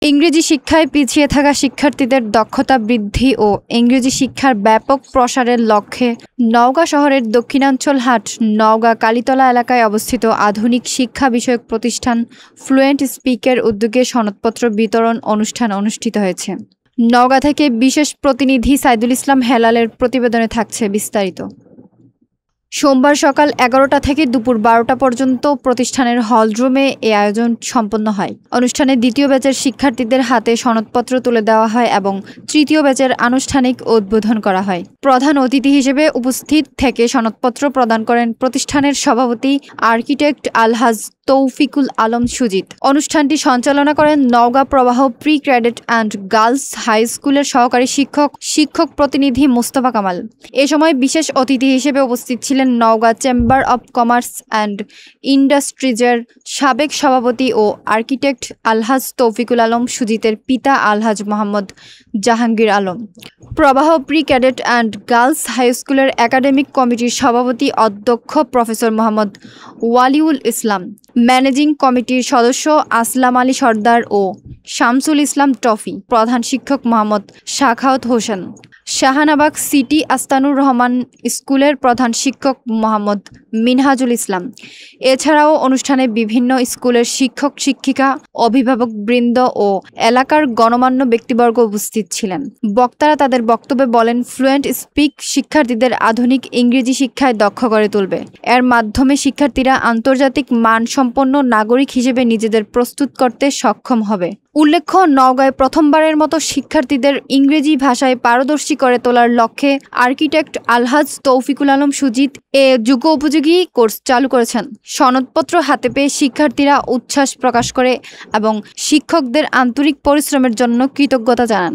ইংরেজি শিক্ষায় পিছিয়ে থাকা শিক্ষার্থীদের দক্ষতা বৃদ্ধি ও ইংরেজি শিক্ষার ব্যাপক প্রসারের লক্ষ্যে নওগাঁ শহরের দক্ষিণাঞ্চল হাট নওগাঁ কালীতলা এলাকায় অবস্থিত আধুনিক শিক্ষা বিষয়ক প্রতিষ্ঠান ফ্লুয়েন্ট স্পিকের উদ্যোগে সনদপত্র বিতরণ অনুষ্ঠান অনুষ্ঠিত হয়েছে। নওগাঁ থেকে বিশেষ প্রতিনিধি সাইদুল ইসলাম হেলালের প্রতিবেদনে থাকছে বিস্তারিত। সোমবার সকাল 11টা থেকে দুপুর 12টা পর্যন্ত প্রতিষ্ঠানের হলরুমে এই আয়োজন সম্পন্ন হয়। অনুষ্ঠানে দ্বিতীয় ব্যাচের শিক্ষার্থীদের হাতে সনদপত্র তুলে দেওয়া হয় এবং তৃতীয় ব্যাচের আনুষ্ঠানিক উদ্বোধন করা হয়। প্রধান অতিথি হিসেবে উপস্থিত থেকে সনদপত্র প্রদান করেন প্রতিষ্ঠানের সভাপতি আর্কিটেক্ট আলহাজ তৌফিকুল আলম সুজিত। অনুষ্ঠানটি সঞ্চালনা করেন Naogaon Probaho pre cadet and girls high স্কুলের সহকারী শিক্ষক প্রতিনিধি মোস্তফা কামাল। এ সময় বিশেষ অতিথি হিসেবে উপস্থিত ছিলেন Naogaon chamber of commerce and ইন্ডাস্ট্রিজের সাবেক সভাপতি ও আর্কিটেক্ট আলহাজ তৌফিকুল আলম সুজিতের পিতা Alhaj Mohammad Jahangir Alam. Probaho pre cadet and girls high স্কুলের একাডেমিক কমিটির সভাপতি অধ্যক্ষ প্রফেসর মোহাম্মদ ওয়ালিউল ইসলাম, ম্যানেজিং কমিটির সদস্য আসলাম আলী সর্দার ও শামসুল ইসলাম টফি, প্রধান শিক্ষক মোহাম্মদ শাখাওয়াত হোসেন, শাহানাবাগ সিটি আস্তানুর রহমান স্কুলের প্রধান শিক্ষক মোহাম্মদ মিনহাজুল ইসলাম। এছাড়াও অনুষ্ঠানে বিভিন্ন স্কুলের শিক্ষক শিক্ষিকা, অভিভাবক বৃন্দ ও এলাকার গণমান্য ব্যক্তিবর্গ উপস্থিত ছিলেন। বক্তারা তাদের বক্তব্যে বলেন, ফ্লুয়েন্ট স্পিক শিক্ষার্থীদের আধুনিক ইংরেজি শিক্ষায় দক্ষ করে তুলবে। এর মাধ্যমে শিক্ষার্থীরা আন্তর্জাতিক মানসম্পন্ন নাগরিক হিসেবে নিজেদের প্রস্তুত করতে সক্ষম হবে। উল্লেখ্য, নওগাঁয় প্রথমবারের মতো শিক্ষার্থীদের ইংরেজি ভাষায় পারদর্শী করে তোলার লক্ষ্যে আর্কিটেক্ট আলহাজ তৌফিকুল আলম সুজিত যুগ উপযোগী কোর্স চালু করেছেন। সনদপত্র হাতে পেয়ে শিক্ষার্থীরা উচ্ছ্বাস প্রকাশ করে এবং শিক্ষকদের আন্তরিক পরিশ্রমের জন্য কৃতজ্ঞতা জানান।